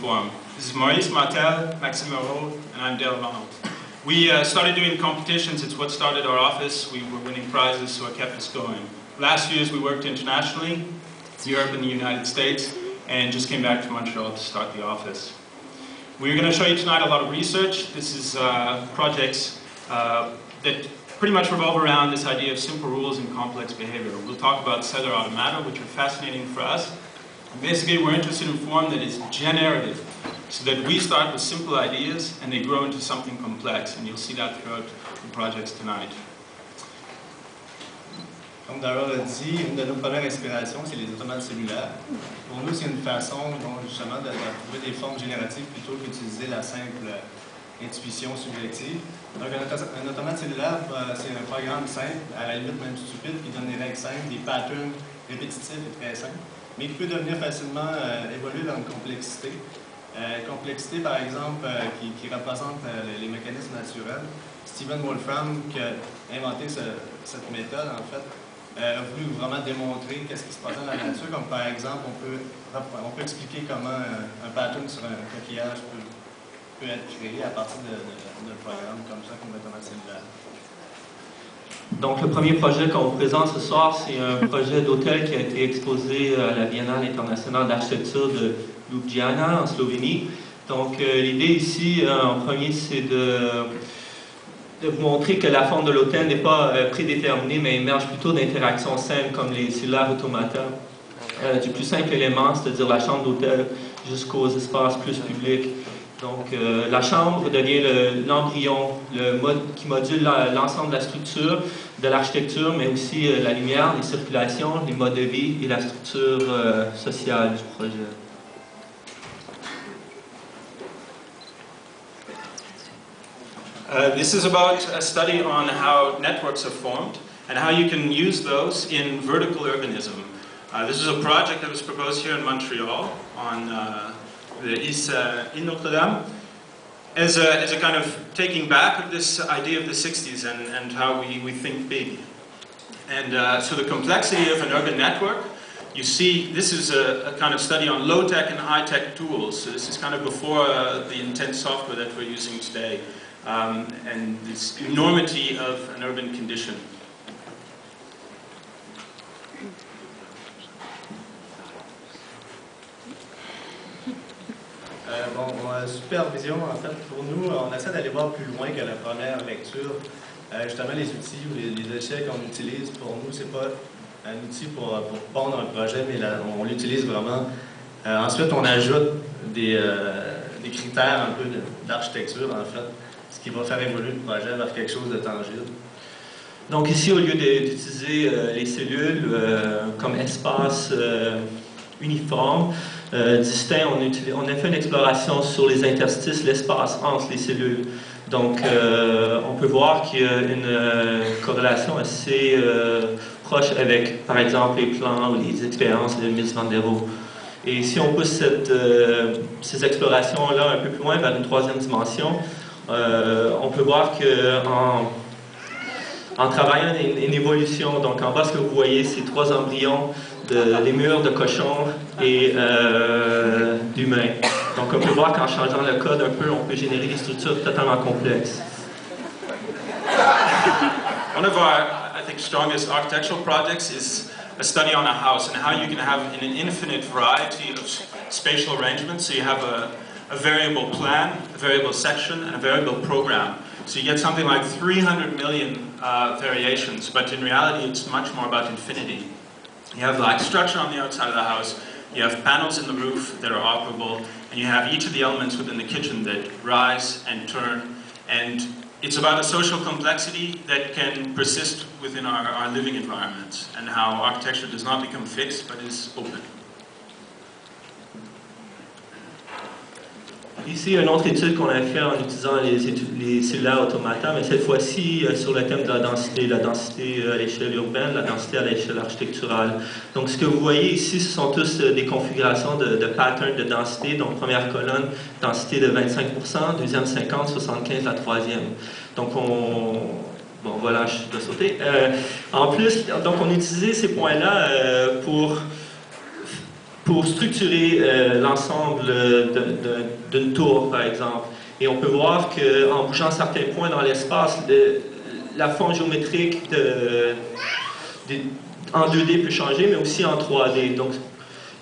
inform. This is Maurice Martel, Maxime Moreau, and I'm Dale Ronald. We started doing competitions. It's what started our office. We were winning prizes, so it kept us going. Last year we worked internationally, Europe and the United States, and just came back to Montreal to start the office. We're going to show you tonight a lot of research. This is projects that pretty much revolve around this idea of simple rules and complex behavior. We'll talk about cellular automata, which are fascinating for us. Basically, we're interested in form that is generative, so that we start with simple ideas and they grow into something complex, and you'll see that throughout the projects tonight. Comme Darrell l'a dit, une de nos premières inspirations, c'est les automates cellulaires. Pour nous, c'est une façon, justement, de trouver des formes génératives plutôt qu'utiliser la simple intuition subjective. Donc, un automate cellulaire, c'est un programme simple, à la limite même stupide, qui donne des règles simples, des patterns répétitifs et très simples, mais qui peut devenir facilement évoluer vers une complexité. Complexité, par exemple, qui représente les mécanismes naturels. Stephen Wolfram, qui a inventé cette méthode, en fait, a voulu vraiment démontrer qu'est-ce qui se passe dans la nature, comme par exemple, on peut expliquer comment un pattern sur un coquillage peut être créé à partir de programmes comme ça, comme l'automate cellulaire. Donc, le premier projet qu'on vous présente ce soir, c'est un projet d'hôtel qui a été exposé à la Biennale internationale d'architecture de Ljubljana, en Slovénie. Donc, l'idée ici, en premier, c'est de vous montrer que la forme de l'hôtel n'est pas prédéterminée, mais émerge plutôt d'interactions simples comme les cellulaires automata, du plus simple élément, c'est-à-dire la chambre d'hôtel, jusqu'aux espaces plus publics. Donc, la chambre devient l'embryon, qui module l'ensemble de la structure, de l'architecture, mais aussi la lumière, les circulations, les modes de vie et la structure sociale du projet. This is about a study on how networks are formed and how you can use those in vertical urbanism. This is a project that was proposed here in Montreal on the East in Notre Dame as a kind of taking back of this idea of the 60s and how we think big. And so the complexity of an urban network, you see, this is a kind of study on low-tech and high-tech tools. So this is kind of before the intense software that we're using today. And this enormity of an urban condition. Supervision, en fait, pour nous, on essaie d'aller voir plus loin que la première lecture. Justement, les outils ou les échelles qu'on utilise, pour nous, c'est pas un outil pour pondre un projet, mais on l'utilise vraiment. Ensuite, on ajoute des critères un peu d'architecture, en fait, ce qui va faire évoluer le projet vers quelque chose de tangible. Donc ici, au lieu d'utiliser les cellules comme espace uniforme, distinct, on a fait une exploration sur les interstices, l'espace entre les cellules. Donc on peut voir qu'il y a une corrélation assez proche avec, par exemple, les plans ou les expériences de Mies van der Rohe. Et si on pousse ces explorations-là un peu plus loin vers une troisième dimension, on peut voir qu'en travaillant une évolution, donc en bas ce que vous voyez, c'est trois embryons, des murs de cochons et d'humains. Donc on peut voir qu'en changeant le code un peu, on peut générer des structures totalement complexes. One of our, I think, strongest architectural projects is a study on a house and how you can have an infinite variety of spatial arrangements. So you have a variable plan, a variable section, and a variable program. So you get something like 300 million variations, but in reality it's much more about infinity. You have like structure on the outside of the house, you have panels in the roof that are operable, and you have each of the elements within the kitchen that rise and turn, and it's about a social complexity that can persist within our living environments, and how architecture does not become fixed, but is open. Ici, une autre étude qu'on a fait en utilisant les cellulaires automata, mais cette fois-ci sur le thème de la densité à l'échelle urbaine, la densité à l'échelle architecturale. Donc, ce que vous voyez ici, ce sont tous des configurations de patterns de densité. Donc, première colonne, densité de 25%, deuxième 50%, 75%, la troisième. Donc, bon, voilà, je dois sauter. En plus, donc, on a utilisé ces points-là pour pour structurer l'ensemble d'une tour, par exemple. Et on peut voir qu'en bougeant certains points dans l'espace, la forme géométrique en 2D peut changer, mais aussi en 3D. Donc,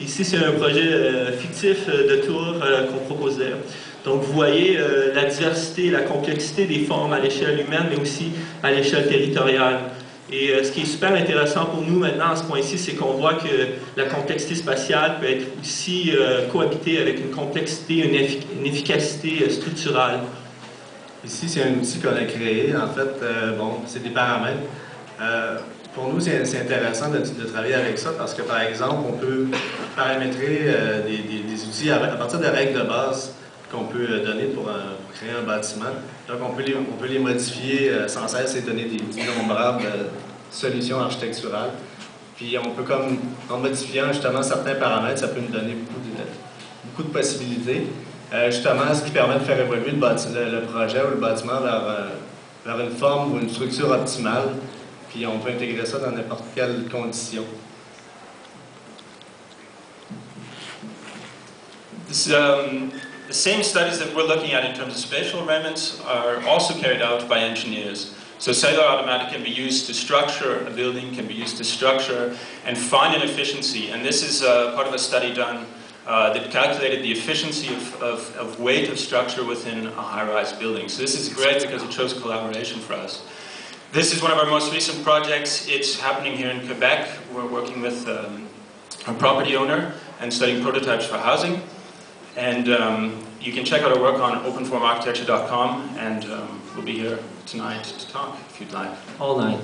ici, c'est un projet fictif de tour qu'on proposait. Donc, vous voyez la diversité, la complexité des formes à l'échelle humaine, mais aussi à l'échelle territoriale. Et ce qui est super intéressant pour nous maintenant à ce point-ci, c'est qu'on voit que la complexité spatiale peut être aussi cohabitée avec une complexité, une efficacité structurale. Ici, c'est un outil qu'on a créé. En fait, bon, c'est des paramètres. Pour nous, c'est intéressant de travailler avec ça parce que, par exemple, on peut paramétrer des outils à partir de règles de base qu'on peut donner pour créer un bâtiment. Donc, on peut les modifier sans cesse et donner des innombrables solutions architecturales. Puis, on peut, comme en modifiant justement certains paramètres, ça peut nous donner beaucoup de possibilités. Justement, ce qui permet de faire évoluer le projet ou le bâtiment vers une forme ou une structure optimale. Puis, on peut intégrer ça dans n'importe quelle condition. The same studies that we're looking at in terms of spatial arrangements are also carried out by engineers. So cellular automatics can be used to structure a building, can be used to structure and find an efficiency. And this is part of a study done that calculated the efficiency of weight of structure within a high-rise building. So this is great because it shows collaboration for us. This is one of our most recent projects. It's happening here in Quebec. We're working with a property owner and studying prototypes for housing. And you can check out our work on openformarchitecture.com, and we'll be here tonight to talk if you'd like. All night.